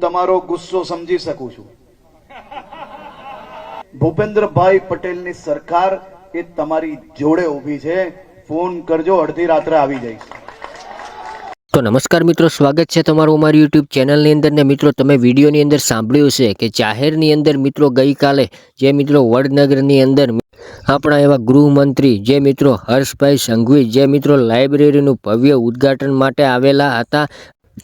તમારો ગુસ્સો સમજી શકું છું। ભૂપેન્દ્રભાઈ પટેલની સરકાર એ તમારી જોડે ઊભી છે। ફોન કરજો, અડધી રાત્રે આવી જઈશ। તો નમસ્કાર મિત્રો, સ્વાગત છે તમારું અમારી યુટ્યુબ ચેનલની અંદર ને મિત્રો તમે વિડીયોની અંદર સાંભળ્યું છે કે જાહેરની અંદર મિત્રો ગઈકાલે જે મિત્રો વડનગરની અંદર આપણા એવા ગૃહમંત્રી જે મિત્રો હર્ષભાઈ સંઘવી જે મિત્રો લાઇબ્રેરીનું ભવ્ય ઉદ્ઘાટન માટે આવેલા હતા,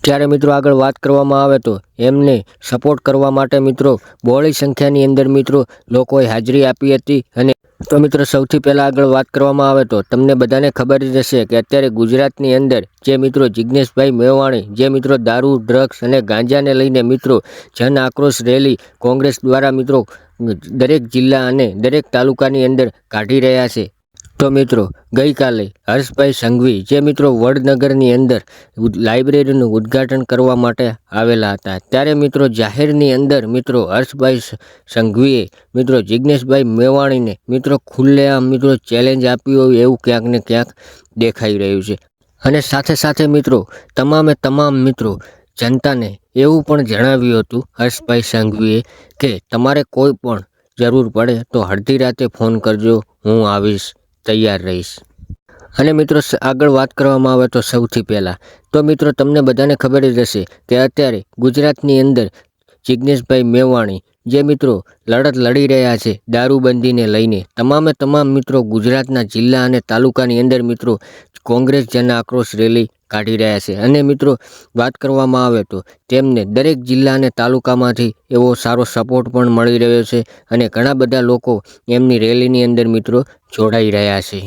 ત્યારે મિત્રો આગળ વાત કરવામાં આવે તો એમને સપોર્ટ કરવા માટે મિત્રો બહોળી સંખ્યાની અંદર મિત્રો લોકોએ હાજરી આપી હતી। અને તો મિત્રો સૌથી પહેલાં આગળ વાત કરવામાં આવે તો તમને બધાને ખબર જ હશે કે અત્યારે ગુજરાતની અંદર જે મિત્રો જિજ્ઞેશભાઈ મેવાણી જે મિત્રો દારૂ, ડ્રગ્સ અને ગાંજાને લઈને મિત્રો જન આક્રોશ રેલી કોંગ્રેસ દ્વારા મિત્રો દરેક જિલ્લા અને દરેક તાલુકાની અંદર કાઢી રહ્યા છે। તો મિત્રો ગઈકાલે હર્ષભાઈ સંઘવી જે મિત્રો વડનગરની અંદર લાઇબ્રેરીનું ઉદ્ઘાટન કરવા માટે આવેલા હતા, ત્યારે મિત્રો જાહેરની અંદર મિત્રો હર્ષભાઈ સંઘવીએ મિત્રો જિજ્ઞેશભાઈ મેવાણીને મિત્રો ખુલ્લેઆમ મિત્રો ચેલેન્જ આપ્યું હોય એવું ક્યાંક ને ક્યાંક દેખાઈ રહ્યું છે। અને સાથે સાથે મિત્રો તમામ મિત્રો જનતાને એવું પણ જણાવ્યું હતું હર્ષભાઈ સંઘવીએ કે તમારે કોઈ પણ જરૂર પડે તો અડધી રાતે ફોન કરજો, હું આવીશ, તૈયાર રહીશ। અને મિત્રો આગળ વાત કરવામાં આવે તો સૌથી પહેલાં તો મિત્રો તમને બધાને ખબર જ હશે કે અત્યારે ગુજરાતની અંદર જિજ્ઞેશભાઈ મેવાણી જે મિત્રો લડત લડી રહ્યા છે દારૂબંધીને લઈને, તમામ મિત્રો ગુજરાતના જિલ્લા અને તાલુકાની અંદર મિત્રો કોંગ્રેસ જન આક્રોશ રેલી કાઢી રહ્યા છે। અને મિત્રો વાત કરવામાં આવે તો તેમને દરેક જિલ્લા અને તાલુકામાંથી એવો સારો સપોર્ટ પણ મળી રહ્યો છે અને ઘણા બધા લોકો એમની રેલીની અંદર મિત્રો જોડાઈ રહ્યા છે।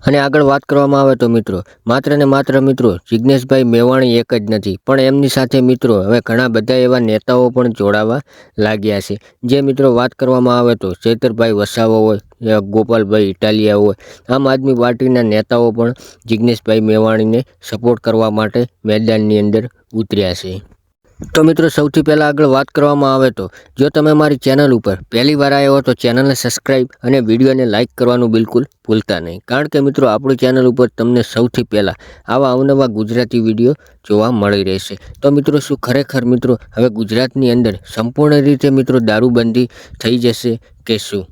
અને આગળ વાત કરવામાં આવે તો મિત્રો માત્ર ને માત્ર મિત્રો જિજ્ઞેશભાઈ મેવાણી એક જ નથી, પણ એમની સાથે મિત્રો હવે ઘણા બધા એવા નેતાઓ પણ જોડાવા લાગ્યા છે। જે મિત્રો વાત કરવામાં આવે તો ચૈતરભાઈ વસાવા હોય, ગોપાલભાઈ ઇટાલિયા હોય, આમ આદમી પાર્ટીના નેતાઓ પણ જિજ્ઞેશભાઈ મેવાણીને સપોર્ટ કરવા માટે મેદાનની અંદર ઉતર્યા છે। તો મિત્રો સૌથી પહેલાં આગળ વાત કરવામાં આવે તો જો તમે મારી ચેનલ ઉપર પહેલી વાર આવ્યા હો તો ચેનલને સબસ્ક્રાઈબ અને વિડીયોને લાઇક કરવાનું બિલકુલ ભૂલતા નહીં, કારણ કે મિત્રો આપણી ચેનલ ઉપર તમને સૌથી પહેલાં આવા અવનવા ગુજરાતી વિડીયો જોવા મળી રહેશે। તો મિત્રો શું ખરેખર મિત્રો હવે ગુજરાતની અંદર સંપૂર્ણ રીતે મિત્રો દારૂબંધી થઈ જશે કે શું?